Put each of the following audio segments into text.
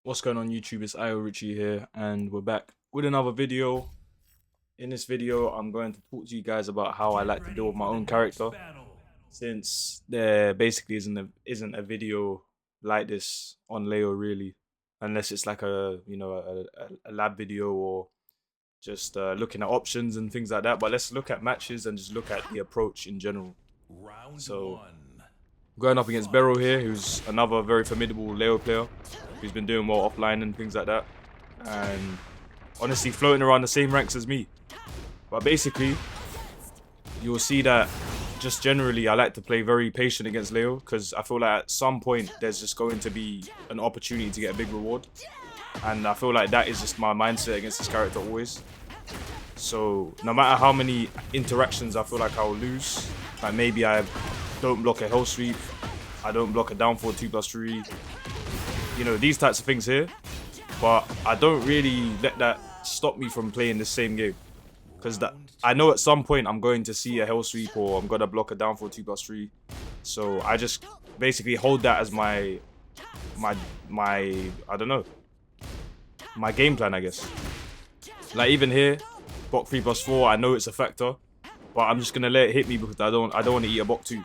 What's going on YouTube? It's AyoRichie here and we're back with another video. In this video I'm going to talk to you guys about how I like to build my own character, since there basically isn't a video like this on Leo really, unless it's like a lab video or just looking at options and things like that. But let's look at matches and just look at the approach in general. So going up against Bero here, who's another very formidable Leo player, who's been doing well offline and things like that, and honestly floating around the same ranks as me. But basically, you'll see that just generally I like to play very patient against Leo, because I feel like at some point there's just going to be an opportunity to get a big reward, and I feel like that is just my mindset against this character always. So no matter how many interactions I feel like I'll lose, like maybe I don't block a hell sweep, I don't block a down 4 2+3, you know, these types of things here, but I don't really let that stop me from playing the same game, because I know at some point I'm going to see a hell sweep or I'm gonna block a down 4 2+3, so I just basically hold that as my I don't know, my game plan, I guess. Like even here, block 3+4, I know it's a factor, but I'm just gonna let it hit me because I don't want to eat a block 2.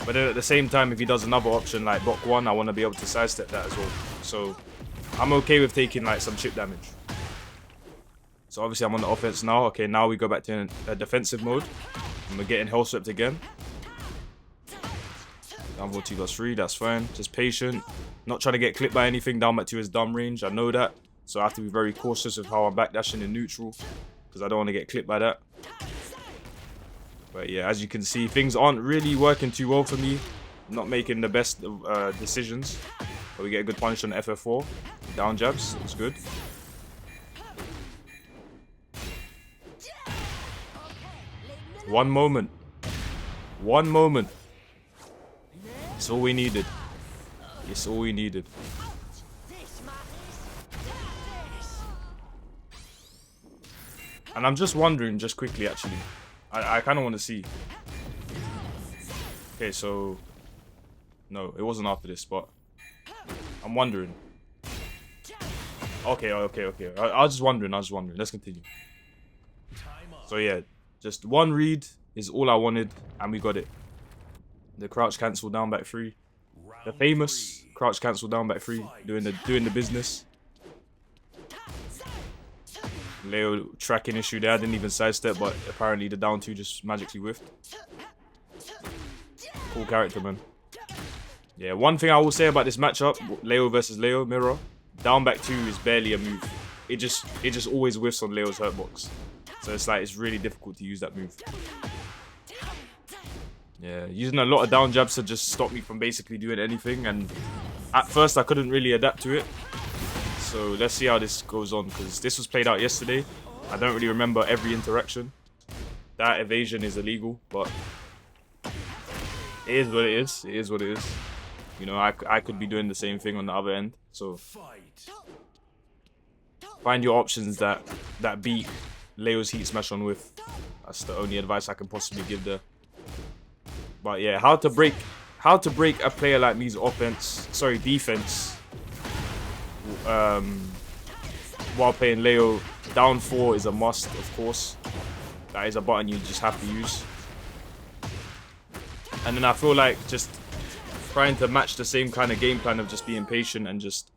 But then at the same time, if he does another option like block 1, I want to be able to sidestep that as well. So I'm okay with taking like some chip damage. So obviously I'm on the offense now. Okay, now we go back to a defensive mode, and we're getting hell swept again. Down 4 2+3, that's fine. Just patient, not trying to get clipped by anything down back to his dumb range. I know that, so I have to be very cautious of how I'm backdashing in neutral, because I don't want to get clipped by that. But yeah, as you can see, things aren't really working too well for me. I'm not making the best decisions. But we get a good punish on FF4. Down jabs, looks good. One moment. One moment. It's all we needed. It's all we needed. And I'm just wondering, just quickly actually, I kind of want to see. Okay, so no, it wasn't after this, but I'm wondering. Okay. I was just wondering. Let's continue. So yeah, just one read is all I wanted, and we got it. The crouch cancel down back 3, the famous crouch cancel down back 3, doing the business. Leo tracking issue there. I didn't even sidestep, but apparently the down 2 just magically whiffed. Cool character, man. Yeah, one thing I will say about this matchup, Leo versus Leo mirror, down back 2 is barely a move. It just always whiffs on Leo's hurtbox. So it's like it's really difficult to use that move. Yeah, using a lot of down jabs to just stop me from basically doing anything, and at first I couldn't really adapt to it. So let's see how this goes on, because this was played out yesterday. I don't really remember every interaction. That evasion is illegal, but it is what it is. It is what it is. You know, I could be doing the same thing on the other end. So find your options that beat Leo's heat smash on whiff. That's the only advice I can possibly give there. But yeah, how to break a player like me's defense. While playing Leo, down 4 is a must, of course. That is a button you just have to use. And then I feel like just trying to match the same kind of game plan of just being patient and just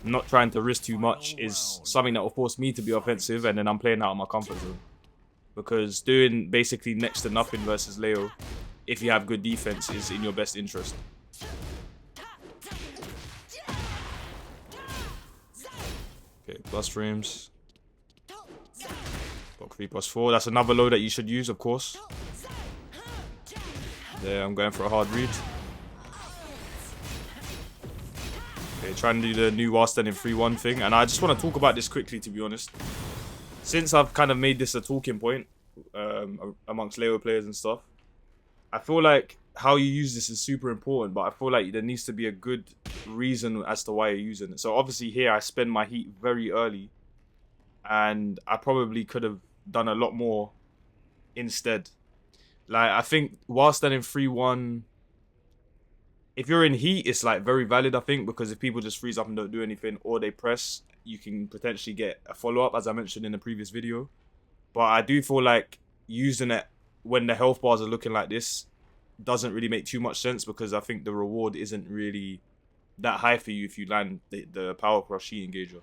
not trying to risk too much is something that will force me to be offensive, and then I'm playing out of my comfort zone. Because doing basically next to nothing versus Leo, if you have good defense, is in your best interest. Okay, plus frames. Block 3+4. That's another low that you should use, of course. There, I'm going for a hard read. Okay, trying to do the new while standing 3-1 thing. And I just want to talk about this quickly, to be honest. Since I've kind of made this a talking point amongst Leo players and stuff, I feel like how you use this is super important, but I feel like there needs to be a good reason as to why you're using it. So obviously here I spend my heat very early, and I probably could have done a lot more instead. Like, I think while standing 3-1, if you're in heat, it's like very valid, I think, because if people just freeze up and don't do anything, or they press, you can potentially get a follow-up, as I mentioned in the previous video. But I do feel like using it when the health bars are looking like this doesn't really make too much sense, because I think the reward isn't really that high for you if you land the Power Crush Heat Engager.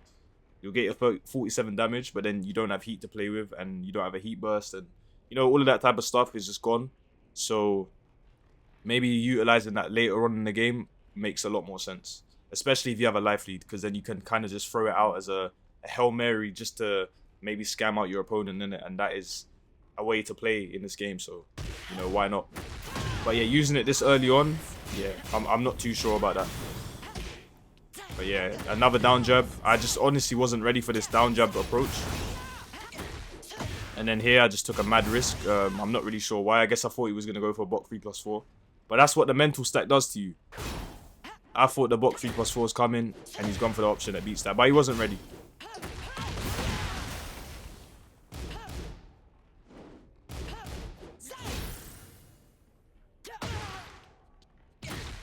You'll get your 47 damage, but then you don't have heat to play with, and you don't have a heat burst, and you know, all of that type of stuff is just gone. So maybe utilizing that later on in the game makes a lot more sense, especially if you have a life lead, because then you can kind of just throw it out as a Hail Mary just to maybe scam out your opponent in it, and that is a way to play in this game. So, you know, why not? But yeah, using it this early on, yeah, I'm not too sure about that. But yeah, another down jab. I just honestly wasn't ready for this down jab approach. And then here I just took a mad risk. I'm not really sure why. I guess I thought he was going to go for block 3+4. But that's what the mental stack does to you. I thought the block 3+4 was coming, and he's gone for the option that beats that. But he wasn't ready.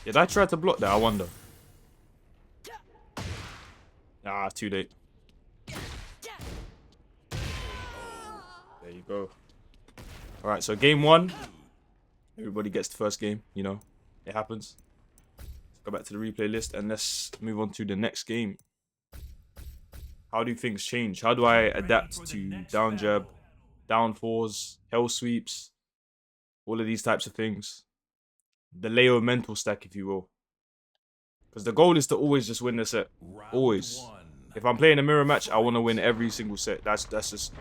Did I try to block that? I wonder. Ah, too late. There you go. Alright, so game 1. Everybody gets the first game, you know. It happens. Let's go back to the replay list and let's move on to the next game. How do things change? How do I adapt to down jab, down fours, hell sweeps, all of these types of things? The Leo mental stack, if you will. Because the goal is to always just win the set. Always. If I'm playing a mirror match, I want to win every single set. That's just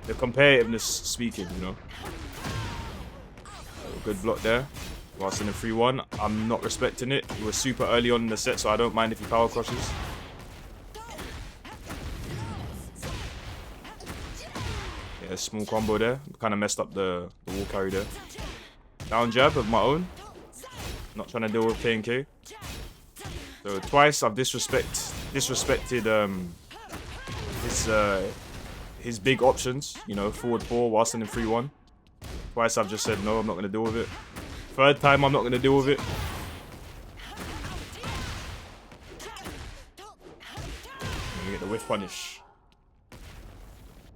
the competitiveness speaking, you know. Good block there. Whilst in the 3-1. I'm not respecting it. It was super early on in the set, so I don't mind if he power crushes. Yeah, small combo there. Kind of messed up the wall carry there. Down jab of my own. Not trying to deal with K&K. So twice I've disrespected his big options, you know, forward 4 whilst in the 3-1. Twice I've just said no, I'm not going to deal with it. Third time I'm not going to deal with it. You get the whiff punish.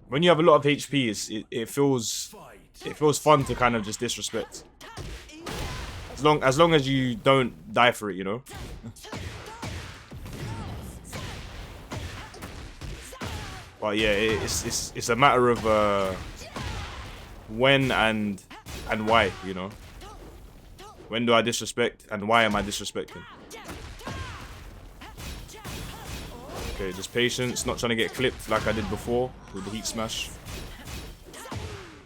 When you have a lot of HP, it feels fun to kind of just disrespect. As long as you don't die for it, you know. But yeah, it's a matter of when and why, you know. When do I disrespect and why am I disrespecting? Okay, just patience, not trying to get clipped like I did before with the heat smash.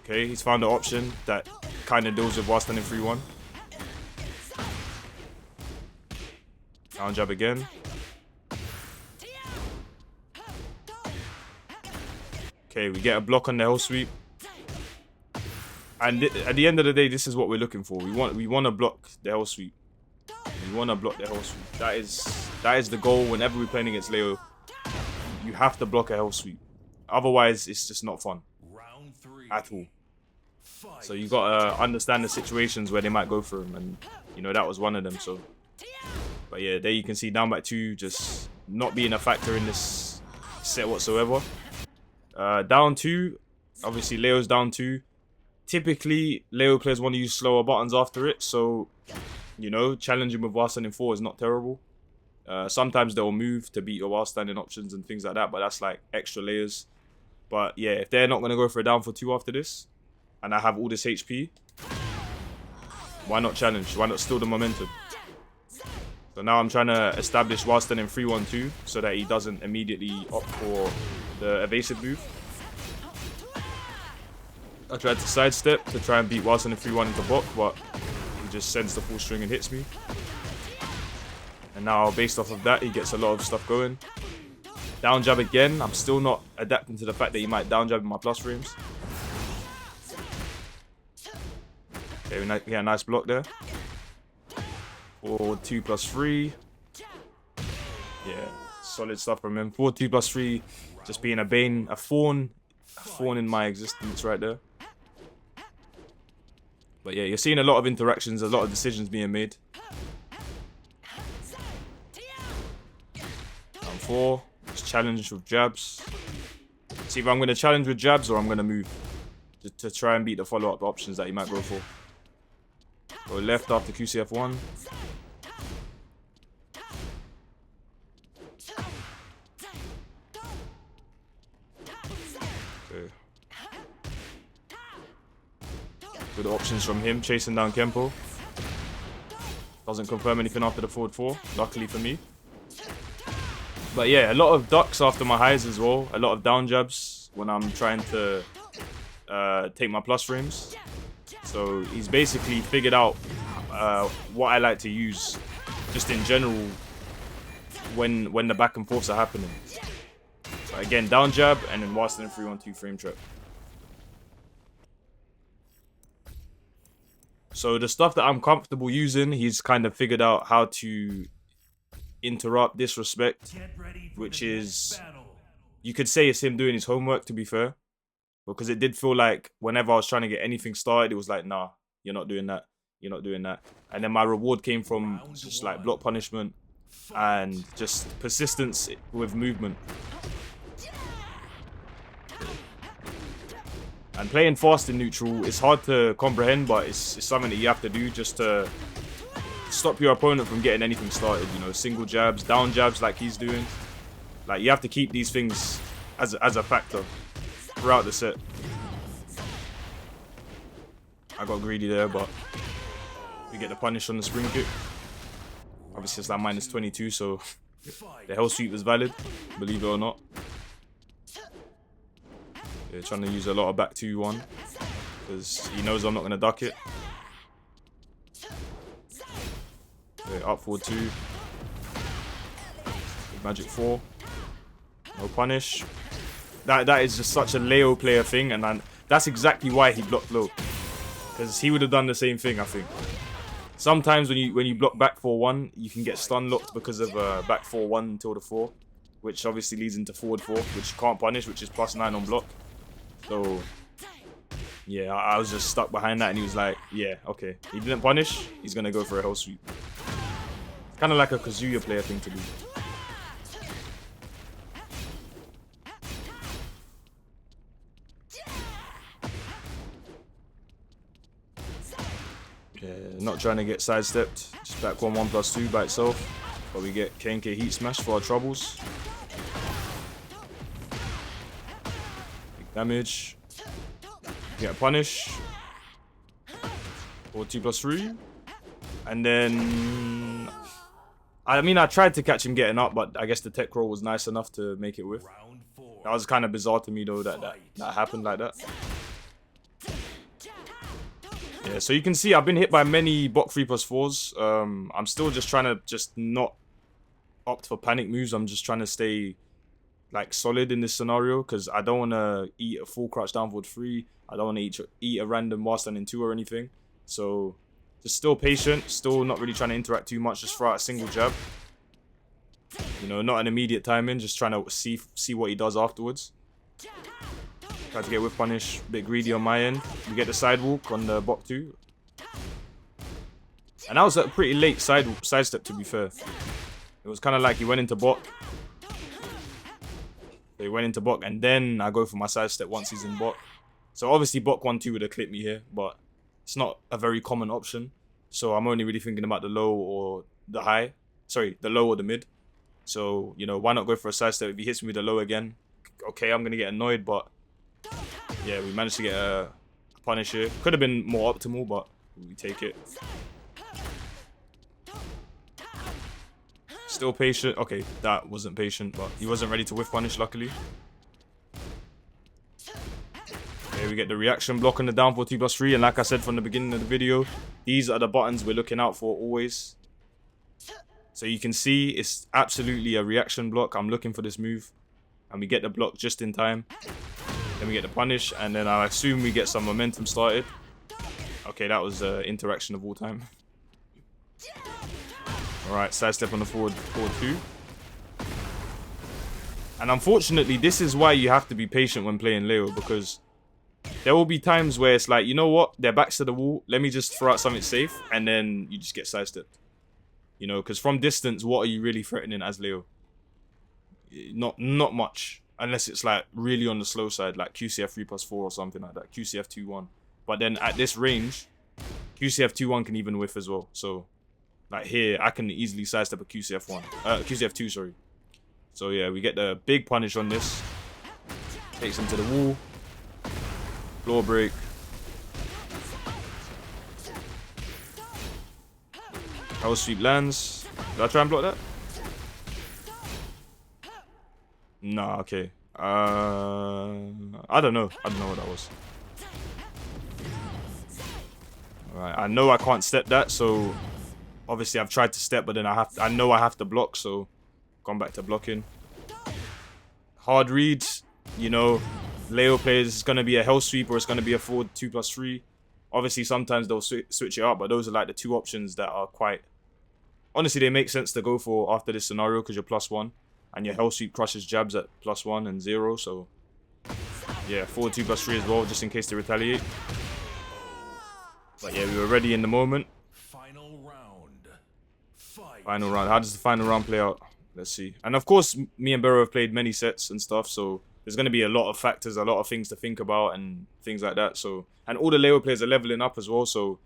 Okay, he's found an option that kind of deals with while standing 3-1. Down jab again. Okay, we get a block on the hell sweep. And at the end of the day, this is what we're looking for. We want to block the hell sweep. We want to block the hell sweep. That is the goal whenever we're playing against Leo. You have to block a hell sweep. Otherwise, it's just not fun. At all. So you gotta understand the situations where they might go for him, and you know that was one of them. So, but yeah, there you can see down back 2 just not being a factor in this set whatsoever. Down 2, obviously Leo's down 2. Typically, Leo players want to use slower buttons after it, so you know, challenging with while standing 4 is not terrible. Sometimes they'll move to beat your while standing options and things like that, but that's like extra layers. But yeah, if they're not going to go for a down for 2 after this, and I have all this HP, why not challenge? Why not steal the momentum? So now I'm trying to establish while standing 3-1-2 so that he doesn't immediately opt for the evasive move. I tried to sidestep to try and beat while standing 3-1 into block, but he just sends the full string and hits me. And now based off of that, he gets a lot of stuff going. Down jab again. I'm still not adapting to the fact that he might down jab in my plus frames. Okay, we get a nice block there. Forward 2+3. Yeah, solid stuff from him. Forward 2+3, just being a bane, a thorn in my existence right there. But yeah, you're seeing a lot of interactions, a lot of decisions being made. Round 4. Just challenge with jabs. See if I'm going to challenge with jabs or I'm going to move. To try and beat the follow-up options that he might go for. Go left after QCF1. Okay. Good options from him, chasing down Kempo. Doesn't confirm anything after the forward 4, luckily for me. But yeah, a lot of ducks after my highs as well. A lot of down jabs when I'm trying to take my plus frames. So he's basically figured out what I like to use just in general when the back and forths are happening. So again, down jab and then whilst in a 3-1-2 frame trap. So the stuff that I'm comfortable using, he's kind of figured out how to interrupt, disrespect, which is, you could say it's him doing his homework, to be fair. Because it did feel like whenever I was trying to get anything started, it was like, nah, you're not doing that. You're not doing that. And then my reward came from just like block punishment and just persistence with movement. And playing fast in neutral, it's hard to comprehend, but it's something that you have to do just to stop your opponent from getting anything started. You know, single jabs, down jabs like he's doing. Like, you have to keep these things as a factor throughout the set. I got greedy there, but we get the punish on the spring kick. Obviously, it's like minus 22, so the hell sweep is valid, believe it or not. Yeah, trying to use a lot of back 2-1 because he knows I'm not going to duck it. Yeah, up forward 2. Big magic 4. No punish. That is just such a Leo player thing, and that's exactly why he blocked low. Because he would have done the same thing, I think. Sometimes when you block back 4-1, you can get stun locked because of back 4-1 until the 4, which obviously leads into forward 4, which you can't punish, which is +9 on block. So yeah, I was just stuck behind that, and he was like, yeah, okay. He didn't punish, he's gonna go for a hell sweep. It's kind of like a Kazuya player thing to do. Yeah, not trying to get sidestepped. Just back 1/1+2 by itself. But we get KNK heat smash for our troubles. Big damage. Get a punish. Or 2+3. And then, I mean, I tried to catch him getting up, but I guess the tech roll was nice enough to make it with. That was kind of bizarre to me though that happened like that. Yeah, so you can see I've been hit by many bot 3+4s. I'm still just trying to not opt for panic moves. I'm just trying to stay like solid in this scenario because I don't want to eat a full crouch down forward 3. I don't want to eat a random while standing 2 or anything. So just still patient, still not really trying to interact too much, just throw out a single jab. You know, not an immediate timing, just trying to see what he does afterwards. Try to get whiff punish, a bit greedy on my end. We get the sidewalk on the bot 2. And that was a pretty late sidestep, to be fair. It was kind of like he went into bot. He went into bot, and then I go for my sidestep once he's in bot. So obviously bot 1-2 would have clipped me here, but it's not a very common option. So I'm only really thinking about the low or the high. Sorry, the low or the mid. So, you know, why not go for a sidestep? If he hits me with the low again, okay, I'm going to get annoyed, but yeah, we managed to get a punish here. Could have been more optimal, but we take it. Still patient. Okay, that wasn't patient, but he wasn't ready to whiff punish, luckily. Okay, we get the reaction block on the down for 2+3, and like I said from the beginning of the video, these are the buttons we're looking out for always. So you can see it's absolutely a reaction block. I'm looking for this move, and we get the block just in time. Then we get the punish, and then I assume we get some momentum started. Okay, that was interaction of all time. Alright, sidestep on the forward 2. And unfortunately, this is why you have to be patient when playing Leo, because there will be times where it's like, you know what, their backs to the wall, let me just throw out something safe, and then you just get sidestepped. You know, because from distance, what are you really threatening as Leo? Not much. Unless it's like really on the slow side, like QCF 3+4 or something like that. QCF 2-1. But then at this range, QCF 2-1 can even whiff as well. So like here, I can easily sidestep a QCF 2, sorry. So yeah, we get the big punish on this. Takes him to the wall. Floor break. Hell sweep lands. Did I try and block that? Nah, okay. I don't know. I don't know what that was. Alright, I know I can't step that, so obviously I've tried to step, but then I know I have to block, so gone back to blocking. Hard reads, you know, Leo players, it's gonna be a hell sweep or it's gonna be a forward 2+3. Obviously sometimes they'll switch it up, but those are like the two options that are quite, honestly, they make sense to go for after this scenario because you're +1. And your hell sweep crushes jabs at +1 and 0, so yeah, forward 2+3 as well, just in case they retaliate. But yeah, we were ready in the moment. Final round. Fight. Final round. How does the final round play out? Let's see. And of course, me and Bero have played many sets and stuff, so there's going to be a lot of factors, a lot of things to think about and things like that. So, and all the Leo players are leveling up as well, so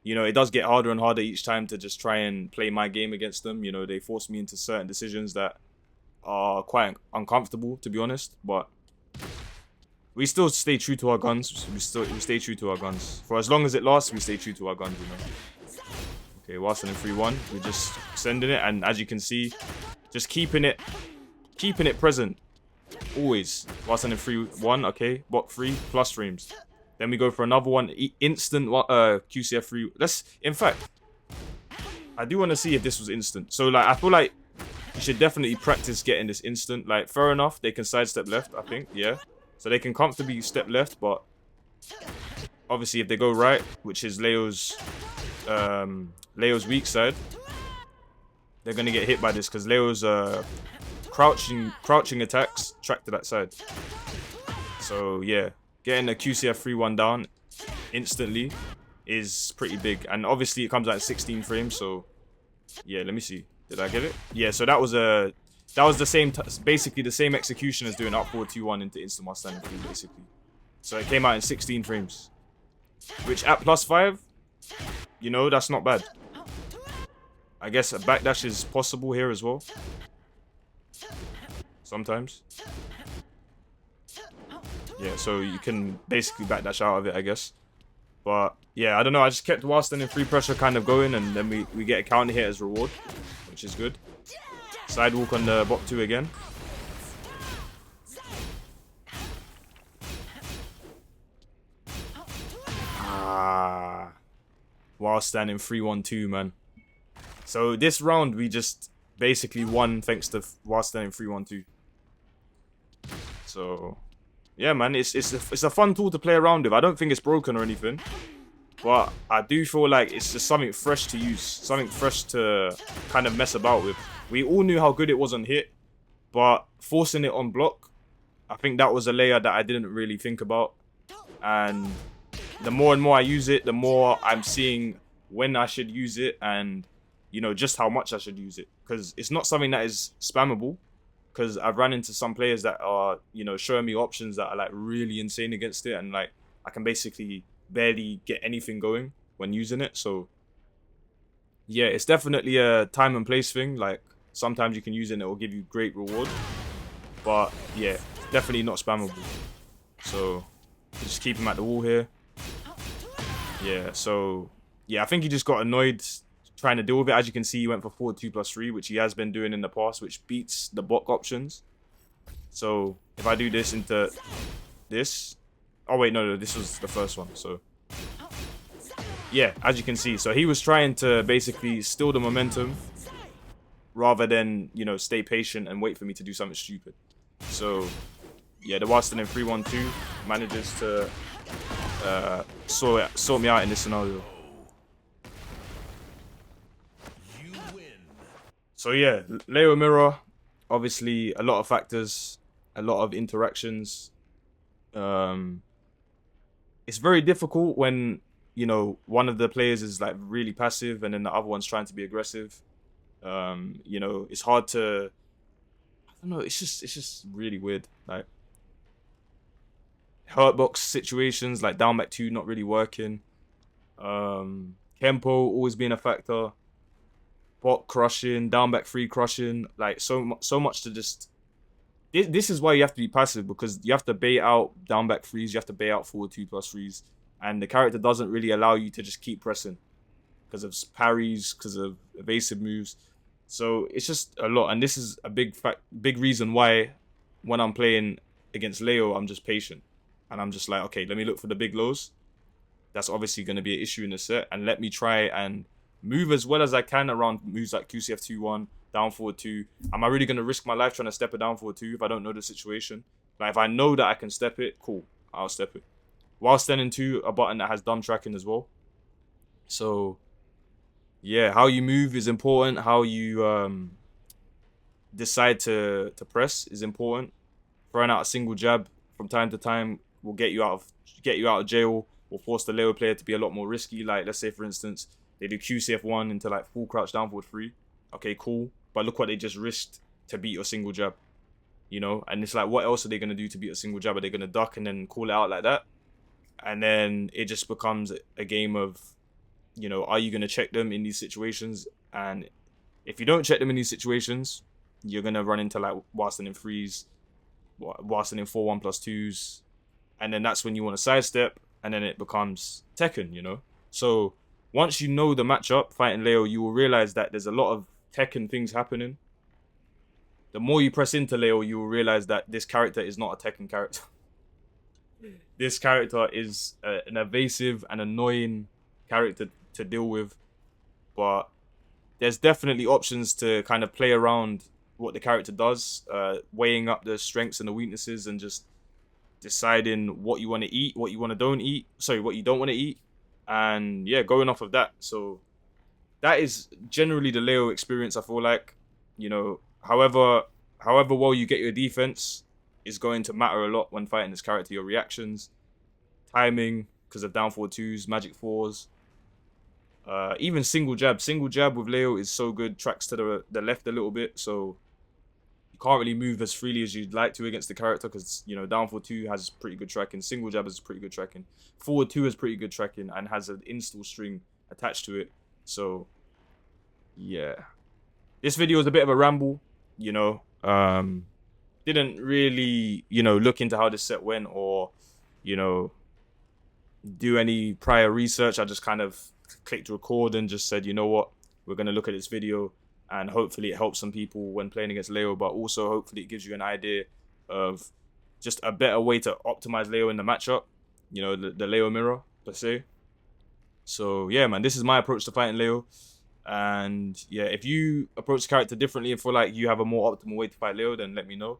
you know, it does get harder and harder each time to just try and play my game against them. You know, they force me into certain decisions that are quite uncomfortable, to be honest, but we still stay true to our guns. We stay true to our guns. For as long as it lasts, we stay true to our guns, you know. Okay, Watson in 3-1. We're just sending it, and as you can see, just keeping it present. Always. Watson in 3-1, okay. Bot 3, plus frames. Then we go for another one, instant QCF 3. In fact, I do want to see if this was instant. So, like, I feel like you should definitely practice getting this instant. Like, fair enough, they can sidestep left, I think, yeah. So they can comfortably step left, but obviously if they go right, which is Leo's weak side, they're gonna get hit by this because Leo's crouching attacks track to that side. So yeah, getting a QCF 3-1 down instantly is pretty big, and obviously it comes out at 16 frames. So yeah, let me see. Did I get it? Yeah, so that was the same, basically the same execution as doing up forward 2-1 into instant while standing 3, basically. So it came out in 16 frames, which at +5, you know, that's not bad. I guess a backdash is possible here as well. Sometimes. Yeah, so you can basically backdash out of it, I guess. But yeah, I don't know. I just kept while standing 3 pressure kind of going, and then we get a counter hit as reward, which is good. Sidewalk on the bot 2 again. While standing 3-1-2, man. So this round we just basically won thanks to while standing 3-1-2. So yeah, man, it's a fun tool to play around with. I don't think it's broken or anything, but I do feel like it's just something fresh to use, something fresh to kind of mess about with. We all knew how good it was on hit, but forcing it on block, I think that was a layer that I didn't really think about. And the more and more I use it, the more I'm seeing when I should use it and, you know, just how much I should use it. Because it's not something that is spammable. Because I've run into some players that are, you know, showing me options that are like really insane against it. And like, I can basically barely get anything going when using it. So yeah, it's definitely a time and place thing. Like, sometimes you can use it and it will give you great reward. But yeah, definitely not spammable. So just keep him at the wall here. Yeah, so yeah, I think he just got annoyed trying to deal with it. As you can see, he went for forward 2+3, which he has been doing in the past, which beats the block options. So if I do this into this, oh wait, no, this was the first one. So yeah, as you can see, so he was trying to basically steal the momentum rather than, you know, stay patient and wait for me to do something stupid. So yeah, the Watson in 3-1-2 manages to sort me out in this scenario. So yeah, Leo Mirror, obviously a lot of factors, a lot of interactions. It's very difficult when, you know, one of the players is like really passive and then the other one's trying to be aggressive. You know, it's hard to don't know. It's just really weird. Like hurt box situations, like down back two not really working. Kempo always being a factor. Bot crushing, down back three crushing. Like so much to just. This is why you have to be passive, because you have to bait out down back threes, you have to bait out forward 2+3s, and the character doesn't really allow you to just keep pressing because of parries, because of evasive moves. So it's just a lot, and this is a big reason why when I'm playing against Leo, I'm just patient, and I'm just like, okay, let me look for the big lows. That's obviously going to be an issue in the set, and let me try and move as well as I can around moves like QCF 2-1, down forward 2. Am I really going to risk my life trying to step it down forward 2 if I don't know the situation? Like, if I know that I can step it, cool, I'll step it. While standing 2, a button that has dumb tracking as well. So, yeah, how you move is important. How you decide to press is important. Throwing out a single jab from time to time will get you out of jail, will force the Leo player to be a lot more risky. Like, let's say for instance, they do QCF1 into like full crouch down forward 3. Okay, cool. But look what they just risked to beat your single jab. You know? And it's like, what else are they gonna do to beat a single jab? Are they gonna duck and then call it out like that? And then it just becomes a game of, you know, are you gonna check them in these situations? And if you don't check them in these situations, you're gonna run into like Watson in threes, Watson in 4-1+2s, and then that's when you want to sidestep, and then it becomes Tekken, you know? So once you know the matchup, fighting Leo, you will realize that there's a lot of Tekken things happening. The more you press into Leo, you will realize that this character is not a Tekken character. This character is an evasive and annoying character to deal with, but there's definitely options to kind of play around what the character does, weighing up the strengths and the weaknesses, and just deciding what you want to eat, what you want to don't eat. Sorry, what you don't want to eat, and yeah, going off of that. So that is generally the Leo experience. I feel like, you know, however well you get your defense is going to matter a lot when fighting this character. Your reactions, timing, because of down forward 2s, magic 4s. Even single jab with Leo is so good. Tracks to the left a little bit, so you can't really move as freely as you'd like to against the character, because, you know, down forward 2 has pretty good tracking, single jab has pretty good tracking, forward 2 has pretty good tracking and has an install string attached to it. So yeah, this video is a bit of a ramble, you know. Didn't really, you know, look into how this set went, or, you know, do any prior research. I just kind of clicked record and just said, you know what, we're going to look at this video, and hopefully it helps some people when playing against Leo, but also hopefully it gives you an idea of just a better way to optimize Leo in the matchup, you know, the Leo mirror per se. So yeah, man, this is my approach to fighting Leo. And yeah, if you approach the character differently and feel like you have a more optimal way to fight Leo, then let me know.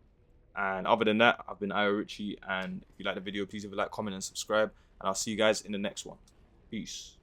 And other than that, I've been AyoRichie, and if you like the video, please leave a like, comment, and subscribe, and I'll see you guys in the next one. Peace.